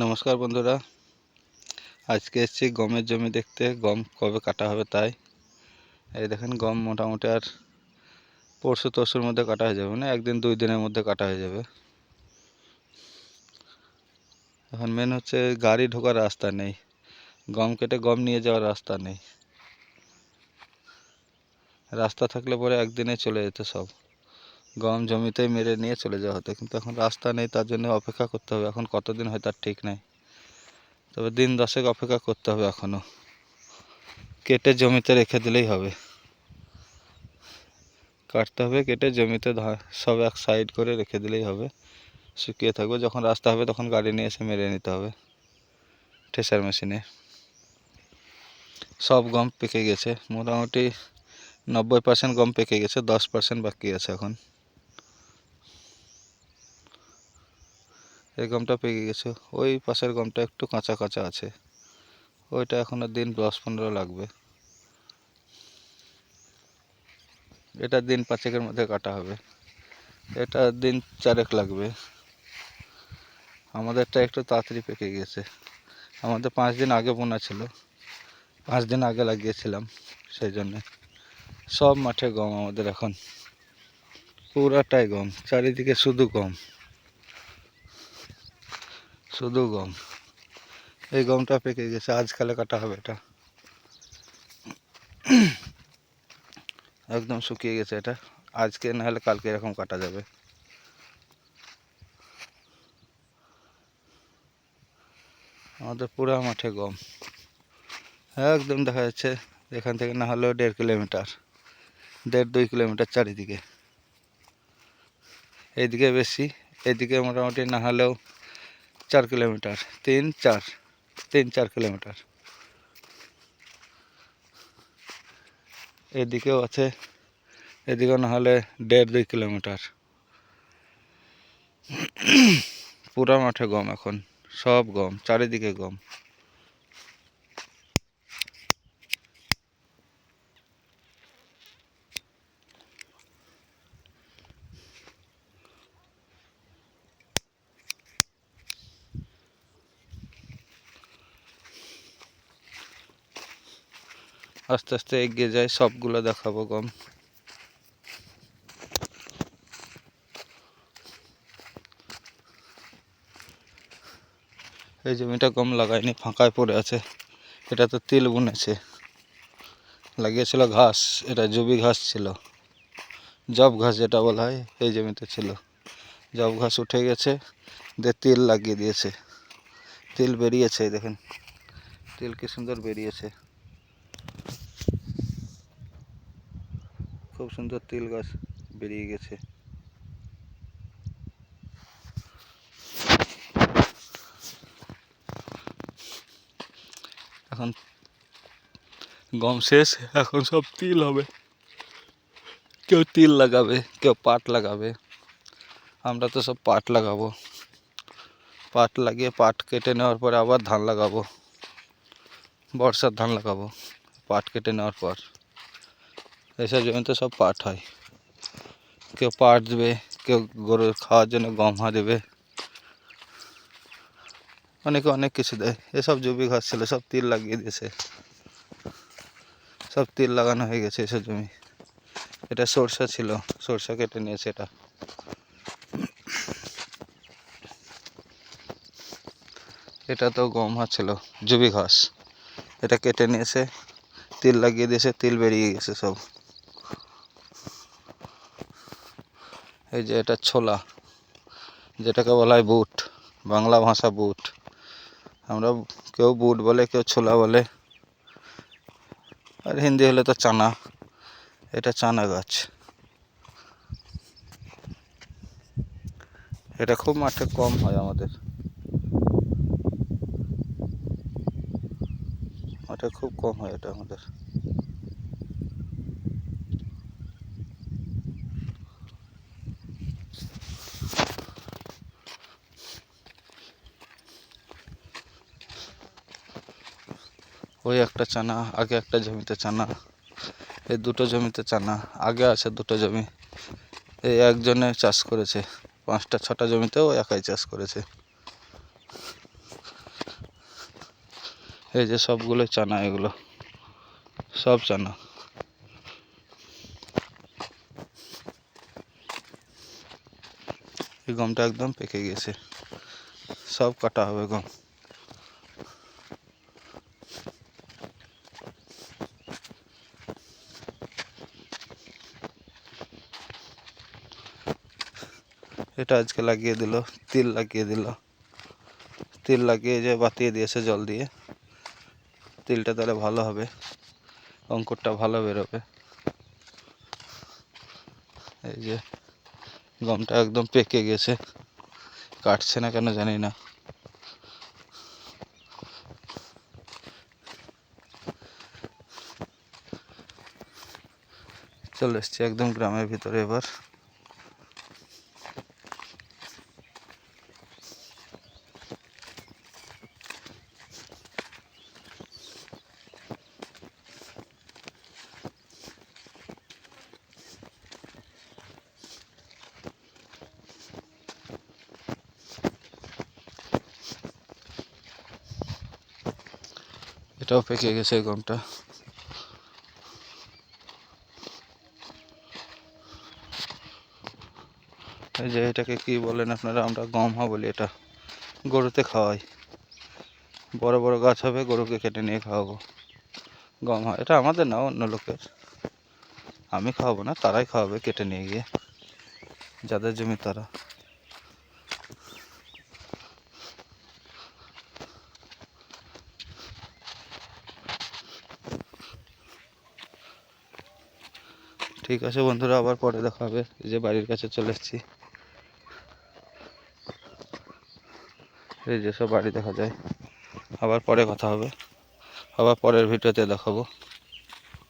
নমস্কার বন্ধুরা, আজকে এসেছি গমের জমি দেখতে। গম কবে কাটা হবে তাই। এই দেখেন গম মোটামুটি আর পরশু তরশুর মধ্যে কাটা হয়ে যাবে, মানে একদিন দুই দিনের মধ্যে কাটা হয়ে যাবে। এখন মেন হচ্ছে গাড়ি ঢোকার রাস্তা নেই, গম কেটে গম নিয়ে যাওয়ার রাস্তা নেই। রাস্তা থাকলে পরে একদিনে চলে যেত সব, গম জমিতেই মেরে নিয়ে চলে যাওয়া হতো, কিন্তু এখন রাস্তা নেই, তার জন্য অপেক্ষা করতে হবে। এখন কতদিন হয় তার ঠিক নেই, তবে দিন 10 অপেক্ষা করতে হবে। এখনও কেটে জমিতে রেখে দিলেই হবে। কাটতে হবে, কেটে জমিতে সব এক সাইড করে রেখে দিলেই হবে, শুকিয়ে থাকবে। যখন রাস্তা হবে তখন গাড়ি নিয়ে এসে মেরে নিতে হবে থ্রেশার মেশিনে। সব গম পেকে গেছে, মোটামুটি 90% গম পেকে গেছে, 10% বাকি আছে এখন। এই গমটা পেকে গেছে, ওই পাশের গমটা একটু কাঁচা কাঁচা আছে, ওইটা এখনো দিন 10-15 লাগবে। এটা দিন 5-এর মধ্যে কাটা হবে, এটা দিন 4 লাগবে। আমাদেরটা একটু তাড়াতাড়ি পেকে গেছে, আমাদের 5 দিন আগে বোনা ছিল, 5 দিন আগে লাগিয়েছিলাম, সেই জন্যে সব মাঠে গম আমাদের এখন, পুরাটাই গম, চারিদিকে শুধু গম, শুধু গম। এই গমটা পেকে গেছে, আজকালে কাটা হবে। এটা একদম শুকিয়ে গেছে, এটা আজকে না হলে কালকে এরকম কাটা যাবে। আমাদের পুরা মাঠে গম, একদম দেখা যাচ্ছে এখান থেকে না হলেও 1.5 কিলোমিটার, 1.5-2 কিলোমিটার চারিদিকে। এইদিকে বেশি, এইদিকে মোটামুটি না হলেও 4 কিলোমিটার, 3-4 কিলোমিটার। এদিকেও আছে, এদিকেও না হলে 1.5-2 কিলোমিটার। পুরা মাঠে গম এখন, সব গম, চারিদিকে গম। আস্তে আস্তে এগিয়ে যায়, সবগুলো দেখাবো গম। এই জমিটা গম লাগায়নি, ফাঁকায় পড়ে আছে। এটা তো তিল বুনেছে, লাগিয়েছিল ঘাস, এটা জবি ঘাস ছিল, জব ঘাস যেটা বলা হয়, এই জমিতে ছিল। জব ঘাস উঠে গেছে, দিয়ে তিল লাগিয়ে দিয়েছে। তিল বেরিয়েছে, দেখেন তিল কি সুন্দর বেরিয়েছে, খুব সুন্দর তিল গাছ বেরিয়ে গেছে। এখন গম শেষ, এখন সব তিল হবে। কেউ তিল লাগাবে, কেউ পাট লাগাবে, আমরা তো সব পাট লাগাবো। পাট লাগিয়ে পাট কেটে নেওয়ার পরে আবার ধান লাগাবো, বর্ষার ধান লাগাবো পাট কেটে নেওয়ার পর। এইসব জমিতে সব পাট হয়, কেউ পাট দেবে, কেউ গরুর খাওয়ার জন্য গম দেবে, অনেকে অনেক কিছু দেয়। এসব জমি ঘাস ছিল, সব তিল লাগিয়ে দিয়েছে, সব তিল লাগানো হয়ে গেছে এসব জমি। এটা সরষা ছিল, সরষা কেটে নিয়েছে। এটা তো গম ছিল, জবি ঘাস, এটা কেটে নিয়েছে, তিল লাগিয়ে দিয়েছে, তিল বেরিয়ে গেছে সব। এই যে এটা ছোলা, যেটাকে বলা হয় বুট, বাংলা ভাষা বুট, আমরা কেউ বুট বলে, কেউ ছোলা বলে, আর হিন্দি হলে তো চানা। এটা চানা গাছ, এটা খুব মাঠে কম হয় আমাদের, মাঠে খুব কম হয় এটা আমাদের। ওই একটা চানা, আগে একটা জমিতে চানা, এই দুটো জমিতে চানা, আগে আছে দুটো জমি। এই একজনে চাষ করেছে, 5টা 6টা জমিতেও একাই চাষ করেছে। এই যে সবগুলো চানা, এগুলো সব চানা। এই গমটা একদম পেকে গেছে, সব কাটা হবে গম। এটা আজকে লাগিয়ে দিল, তিল লাগিয়ে দিল, তিল লাগিয়ে যে বাতিয়ে দিয়েছে জল দিয়ে। তিলটা তাহলে ভালো হবে, অঙ্কুরটা ভালো বেরোবে। এই যে গমটা একদম পেকে গেছে, কাটছে না কেন জানি না। চলে এসছি একদম গ্রামের ভিতরে এবার। এটাও পেকে গেছে গমটা। এই যে এটাকে কি বলেন আপনারা? আমরা গমহা বলি। এটা গরুতে খাওয়াই, বড় বড় গাছ হবে, গরুকে কেটে নিয়ে খাওয়াবো। গমহা এটা আমাদের না, অন্য লোকের। আমি খাওয়াবো না, তারাই খাওয়াবে কেটে নিয়ে গিয়ে, যাদের জমি তারা। ঠিক আছে বন্ধুরা, আবার পরে দেখা হবে। এই যে বাড়ির কাছে চলে এসেছি, এই যে সব বাড়ি দেখা যায়। আবার পরে কথা হবে, আবার পরের ভিডিওতে দেখাবো।